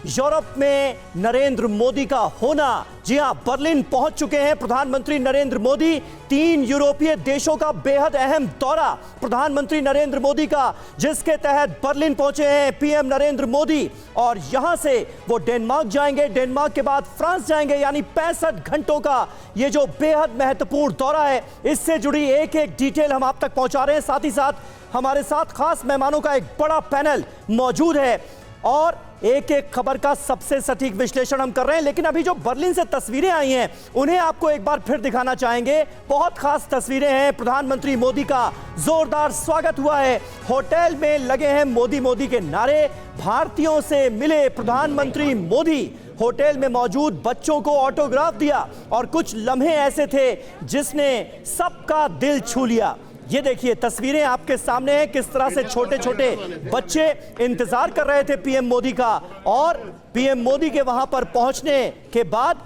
Europe में नरेंद्र मोदी का होना। जी हां, बर्लिन पहुंच चुके हैं प्रधानमंत्री नरेंद्र मोदी। 3 यूरोपीय देशों का बेहद अहम दौरा प्रधानमंत्री नरेंद्र मोदी का, जिसके तहत बर्लिन पहुंचे हैं पीएम नरेंद्र मोदी और यहां से वो डेनमार्क जाएंगे, डेनमार्क के बाद फ्रांस जाएंगे। यानी 65 घंटों का ये जो बेहद महत्वपूर्ण दौरा है, इससे जुड़ी एक एक डिटेल हम आप तक पहुंचा रहे हैं। साथ ही साथ हमारे साथ खास मेहमानों का एक बड़ा पैनल मौजूद है और एक एक खबर का सबसे सटीक विश्लेषण हम कर रहे हैं। लेकिन अभी जो बर्लिन से तस्वीरें आई हैं, उन्हें आपको एक बार फिर दिखाना चाहेंगे। बहुत खास तस्वीरें हैं। प्रधानमंत्री मोदी का जोरदार स्वागत हुआ है। होटल में लगे हैं मोदी मोदी के नारे। भारतीयों से मिले प्रधानमंत्री मोदी। होटल में मौजूद बच्चों को ऑटोग्राफ दिया और कुछ लम्हे ऐसे थे जिसने सबका दिल छू लिया। ये देखिए तस्वीरें आपके सामने हैं, किस तरह से छोटे छोटे बच्चे इंतजार कर रहे थे पीएम मोदी का और पीएम मोदी के वहां पर पहुंचने के बाद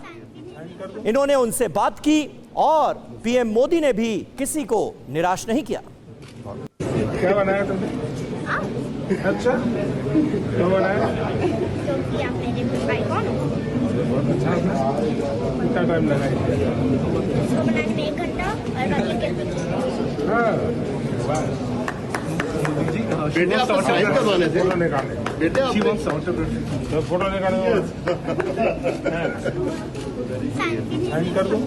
इन्होंने उनसे बात की और पीएम मोदी ने भी किसी को निराश नहीं किया। क्या बनाया तुमने? अच्छा, क्या बनाया? क्योंकि आप मेरे आइकॉन हो। कितना टाइम लगा इसको बनाने में 1 घंटा और बाकी के बेटे आप साइन करवाने थे। फोटो निकाले बेटे आप तो फोटो निकाले साइन कर दो।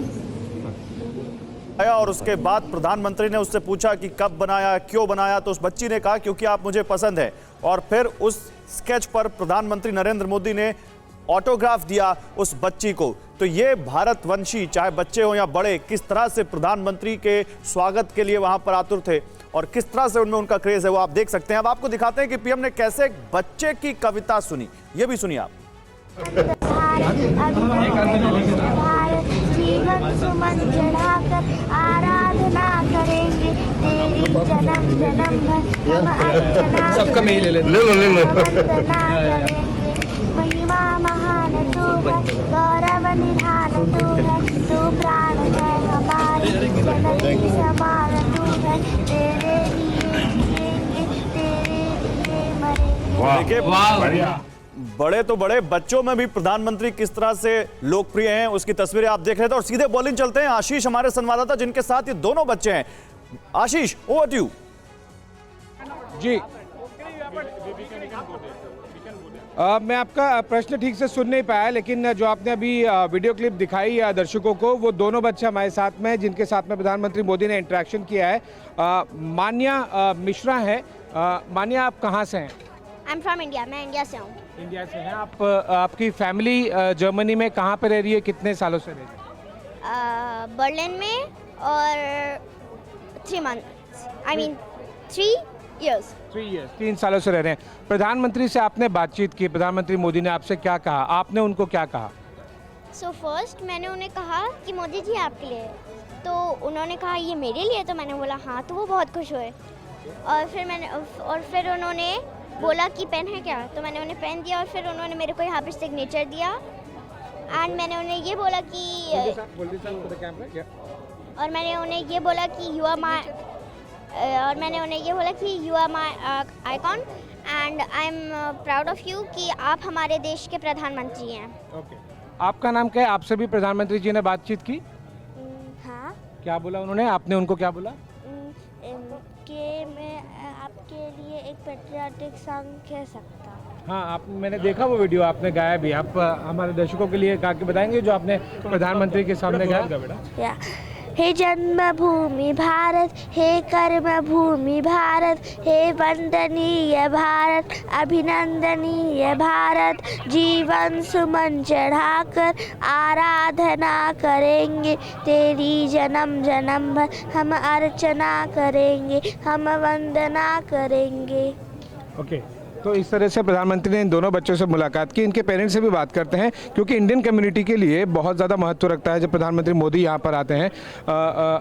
आया और उसके बाद प्रधानमंत्री ने उससे पूछा कि कब बनाया, क्यों बनाया, तो उस बच्ची ने कहा क्योंकि आप मुझे पसंद है। और फिर उस स्केच पर प्रधानमंत्री नरेंद्र मोदी ने ऑटोग्राफ दिया उस बच्ची को। तो ये भारतवंशी, चाहे बच्चे हो या बड़े, किस तरह से प्रधानमंत्री के स्वागत के लिए वहां पर आतुर थे और किस तरह से उनमें उनका क्रेज है वो आप देख सकते हैं। अब आपको दिखाते हैं कि पीएम ने कैसे एक बच्चे की कविता सुनी। ये भी सुनिए आप। जीवन सुमन चढ़ाकर आराधना करेंगे तेरी जन्म जन्म भर हम अर्चना सबका मेल ले लो महिमा महान तू है, गौरव निधान तू है, तू प्राण है हमारे जननी समान तू है, तेरे लिए जिएंगे तेरे लिए मरेंगे। देखिए बड़े तो बड़े, बच्चों में भी प्रधानमंत्री किस तरह से लोकप्रिय हैं उसकी तस्वीरें आप देख रहे थे। और सीधे बॉलिंग चलते हैं आशीष हमारे संवाददाता, जिनके साथ ये दोनों बच्चे हैं। आशीष, ओवर टू यू। जी मैं आपका प्रश्न ठीक से सुन नहीं पाया, लेकिन जो आपने अभी वीडियो क्लिप दिखाई दर्शकों को, वो दोनों बच्चे हमारे साथ में हैं जिनके साथ में प्रधानमंत्री मोदी ने इंटरेक्शन किया है। मान्या मिश्रा है। मान्या, आप कहाँ से हैं? आई एम फ्रॉम इंडिया, मैं इंडिया से हूँ। इंडिया से हैं आप। आपकी फैमिली जर्मनी में कहाँ पे रह रही है, कितने सालों से रह रही है? बर्लिन में और 3 months, I mean 3 years। 3 सालों से रह रहे हैं। प्रधानमंत्री से आपने बातचीत की, प्रधानमंत्री मोदी ने आपसे क्या कहा, आपने उनको क्या कहा? सो फर्स्ट मैंने उन्हें कहा कि मोदी जी आपके लिए, तो उन्होंने कहा ये मेरे लिए, तो मैंने बोला हाँ, तो वो बहुत खुश हुए। और फिर उन्होंने बोला कि पेन है क्या, तो मैंने उन्हें पेन दिया और फिर उन्होंने मेरे को यहाँ पे सिग्नेचर दिया एंड मैंने उन्हें ये बोला कि you are my icon and I am proud of you कि आप हमारे देश के प्रधानमंत्री हैं। ओके, आपका नाम क्या है? आपसे भी प्रधानमंत्री जी ने बातचीत की? हाँ। क्या बोला उन्होंने, आपने उनको क्या बोला? कि मैं आपके लिए एक पेट्रियाटिक सॉन्ग कह सकता हूँ। हाँ, आप, मैंने देखा वो वीडियो आपने गाया भी। आप हमारे दर्शकों के लिए गा के बताएंगे जो आपने प्रधानमंत्री के सामने गाया? हे जन्मभूमि भारत, हे कर्मभूमि भारत, हे वंदनीय भारत, अभिनंदनीय भारत, जीवन सुमन चढ़ाकर आराधना करेंगे तेरी जन्म जन्म भर हम अर्चना करेंगे, हम वंदना करेंगे। ओके, तो इस तरह से प्रधानमंत्री ने इन दोनों बच्चों से मुलाकात की। इनके पेरेंट्स से भी बात करते हैं, क्योंकि इंडियन कम्युनिटी के लिए बहुत ज़्यादा महत्व रखता है जब प्रधानमंत्री मोदी यहाँ पर आते हैं।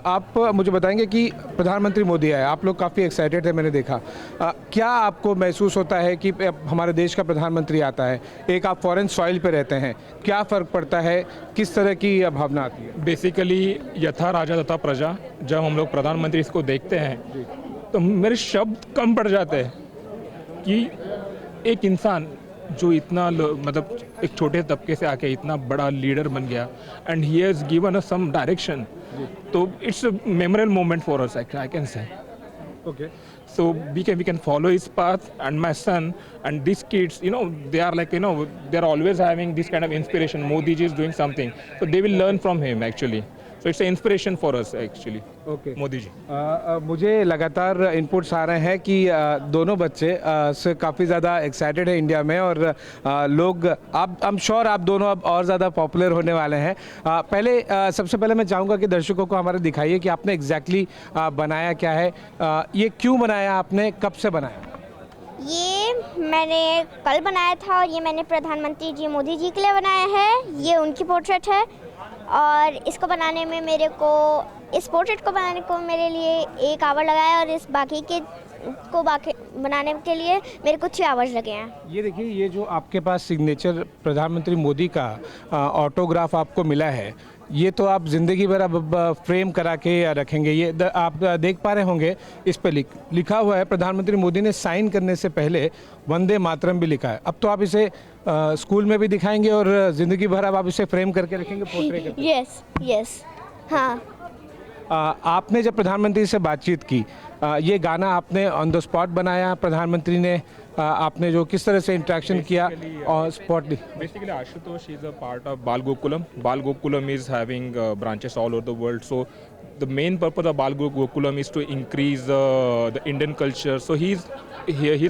आप मुझे बताएंगे कि प्रधानमंत्री मोदी आए, आप लोग काफ़ी एक्साइटेड थे, मैंने देखा। क्या आपको महसूस होता है कि हमारे देश का प्रधानमंत्री आता है, एक आप फॉरेन सॉइल पर रहते हैं, क्या फ़र्क पड़ता है, किस तरह की भावना आती है? बेसिकली यथा राजा तथा प्रजा, जब हम लोग प्रधानमंत्री इसको देखते हैं तो मेरे शब्द कम पड़ जाते हैं कि एक इंसान जो इतना मतलब एक छोटे तबके से आके इतना बड़ा लीडर बन गया and he has given us some direction, तो it's a memorable moment for us I can say. Okay. So we can follow his path, and my son and these kids, they are like, they are always having this kind of inspiration. Modi ji is doing something, so they will learn from him actually. So it's an inspiration for us actually. Okay. Modi ji. मुझे लगातार inputs आ रहे हैं कि दोनों बच्चे से काफ़ी ज़्यादा एक्साइटेड है इंडिया में, और लोग आप आई एम श्योर आप दोनों अब और ज़्यादा पॉपुलर होने वाले हैं. पहले सबसे पहले मैं चाहूँगा कि दर्शकों को हमारे दिखाइए कि आपने एग्जैक्टली बनाया क्या है, ये क्यों बनाया आपने, कब से बनाया? ये मैंने कल बनाया था और ये मैंने प्रधानमंत्री जी मोदी जी के लिए बनाया है. ये उनकी पोर्ट्रेट है और इसको बनाने में इस पोर्ट्रेट को बनाने को मेरे लिए 1 आवर लगाया और इस बाकी बनाने के लिए मेरे को 6 आवर्स लगे हैं. ये देखिए, ये जो आपके पास सिग्नेचर प्रधानमंत्री मोदी का ऑटोग्राफ आपको मिला है, ये तो आप ज़िंदगी भर अब फ्रेम करा के रखेंगे. ये आप देख पा रहे होंगे, इस पे लिखा हुआ है, प्रधानमंत्री मोदी ने साइन करने से पहले वंदे मातरम भी लिखा है. अब तो आप इसे स्कूल में भी दिखाएंगे और ज़िंदगी भर अब आप इसे फ्रेम करके रखेंगे, पोर्ट्रेट करके. यस हाँ. आपने जब प्रधानमंत्री से बातचीत की, ये गाना आपने ऑन द स्पॉट बनाया, प्रधानमंत्री ने आपने जो किस तरह से इंटरेक्शन किया और स्पॉटली? Basically, Ashutosh is a part of Bal Gokulam. Bal Gokulam is having branches all over the world. So the main purpose of Bal Gokulam is to increase the Indian culture. So he's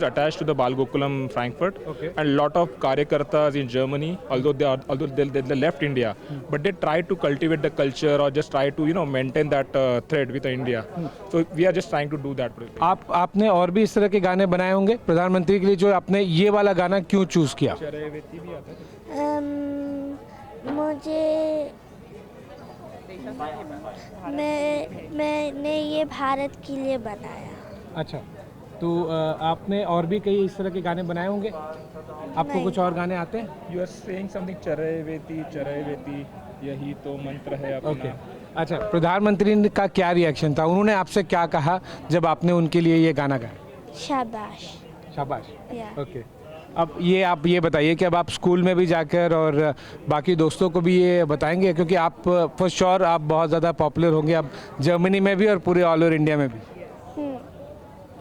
attached to the Bal Gokulam Frankfurt. Okay. And lot of Karyakartas in Germany, although they left India, but they try to cultivate the culture or just try to maintain that thread with India. So we are just trying to do that. आपने और भी इस तरह के गाने बनाए होंगे प्रधानमंत्री के लिए, जो आपने ये वाला गाना क्यों चूज किया? मैंने ये भारत के लिए बनाया. अच्छा, तो आपने और भी कई इस तरह के गाने बनाए होंगे? आपको कुछ और गाने आते हैं? You are saying something चरय वेती यही तो मंत्र है अपना. ओके. अच्छा, प्रधानमंत्री का क्या रिएक्शन था, उन्होंने आपसे क्या कहा जब आपने उनके लिए ये गाना गाया? शाबाश. शाबाश. Yeah. ओके. अब आप ये बताइए कि अब आप स्कूल में भी जाकर और बाकी दोस्तों को भी ये बताएंगे, क्योंकि आप फॉर श्योर आप बहुत ज़्यादा पॉपुलर होंगे अब जर्मनी में भी और पूरे ऑल ओवर इंडिया में भी.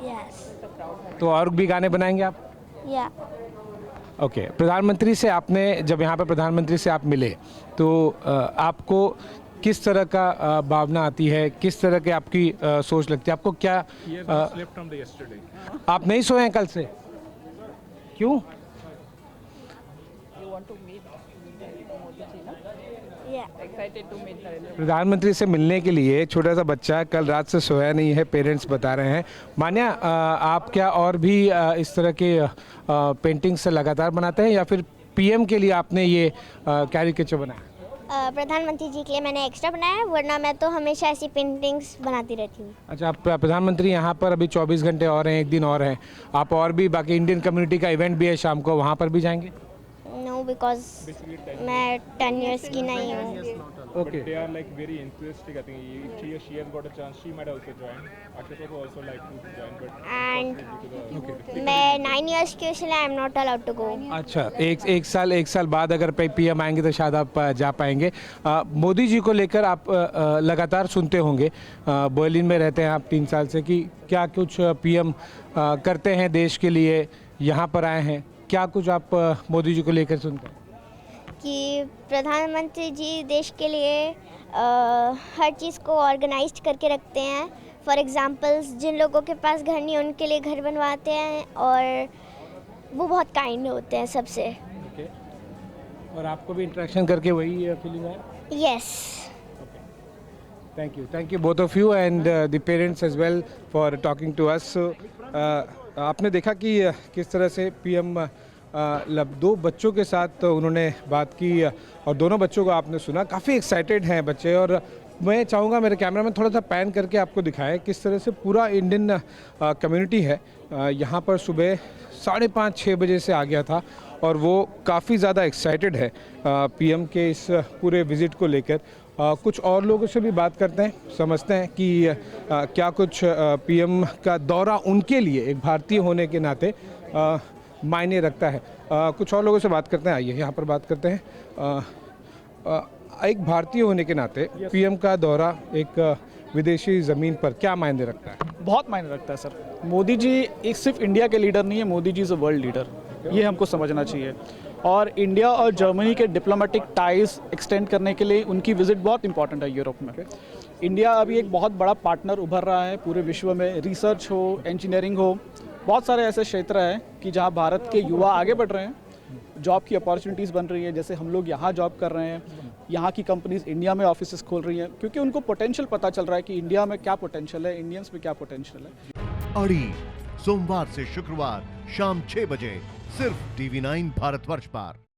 यस. तो और भी गाने बनाएंगे आप? या. ओके. प्रधानमंत्री से आपने जब यहाँ पर प्रधानमंत्री से आप मिले तो आपको किस तरह का भावना आती है, किस तरह की आपकी सोच लगती है, आपको क्या? Slept from the yesterday. आप नहीं सोए हैं कल से, क्यों? प्रधानमंत्री से मिलने के लिए छोटा सा बच्चा कल रात से सोया नहीं है, पेरेंट्स बता रहे हैं. मान्या, आप क्या और भी इस तरह के पेंटिंग्स लगातार बनाते हैं या फिर पीएम के लिए आपने ये कैरिकेचर बनाया? प्रधानमंत्री जी के लिए मैंने एक्स्ट्रा बनाया है, वरना मैं तो हमेशा ऐसी पेंटिंग्स बनाती रहती हूँ. अच्छा, आप प्रधानमंत्री यहाँ पर अभी 24 घंटे और हैं, एक दिन और हैं, आप और भी बाकी इंडियन कम्युनिटी का इवेंट भी है शाम को, वहाँ पर भी जाएंगे? नो, बिकॉज मैं 10 इयर्स की नहीं हूँ. Okay. But they are like very enthusiastic. I think if she has got a chance, she might also join. Ashutosh would also like to join, but and मैं 9 इयर्स की, इसलिए I am not allowed to go. अच्छा, एक साल बाद अगर PM आएंगे तो शायद आप जा पाएंगे. मोदी जी को लेकर आप लगातार सुनते होंगे, बर्लिन में रहते हैं आप 3 साल से, कि क्या कुछ पीएम करते हैं देश के लिए, यहाँ पर आए हैं, क्या कुछ आप मोदी जी को लेकर सुनते हैं? कि प्रधानमंत्री जी देश के लिए हर चीज़ को ऑर्गेनाइज करके रखते हैं. फॉर एग्जांपल्स, जिन लोगों के पास घर नहीं उनके लिए घर बनवाते हैं और वो बहुत काइंड होते हैं सबसे. और आपको भी इंटरेक्शन करके वही फीलिंग है? Yes. Thank you both of you and the parents as well for talking to us. आपने देखा कि किस तरह से पीएम 2 बच्चों के साथ उन्होंने बात की और दोनों बच्चों को आपने सुना. काफ़ी एक्साइटेड हैं बच्चे, और मैं चाहूँगा मेरे कैमरा में थोड़ा सा पैन करके आपको दिखाएं किस तरह से पूरा इंडियन कम्युनिटी है यहाँ पर. सुबह 5:30-6 बजे से आ गया था और वो काफ़ी ज़्यादा एक्साइटेड है पीएम के इस पूरे विज़िट को लेकर. कुछ और लोगों से भी बात करते हैं, समझते हैं कि क्या कुछ पीएम का दौरा उनके लिए एक भारतीय होने के नाते मायने रखता है. कुछ और लोगों से बात करते हैं, आइए यहाँ पर बात करते हैं। एक भारतीय होने के नाते पीएम का दौरा एक विदेशी ज़मीन पर क्या मायने रखता है? बहुत मायने रखता है सर। मोदी जी एक सिर्फ इंडिया के लीडर नहीं है, Modi ji is a world leader, ये हमको समझना चाहिए। और इंडिया और जर्मनी के डिप्लोमेटिक टाइज एक्सटेंड करने के लिए उनकी विजिट बहुत इंपॉर्टेंट है यूरोप में। इंडिया अभी एक बहुत बड़ा पार्टनर उभर रहा है पूरे विश्व में, रिसर्च हो, इंजीनियरिंग हो, बहुत सारे ऐसे क्षेत्र हैं कि जहां भारत के युवा आगे बढ़ रहे हैं, जॉब की अपॉर्चुनिटीज़ बन रही है। जैसे हम लोग यहाँ जॉब कर रहे हैं, यहाँ की कंपनीज इंडिया में ऑफिसेस खोल रही हैं, क्योंकि उनको पोटेंशियल पता चल रहा है कि इंडिया में क्या पोटेंशियल है, इंडियंस में क्या पोटेंशियल है। अड़ी सोमवार से शुक्रवार शाम 6 बजे सिर्फ TV9 भारतवर्ष पर।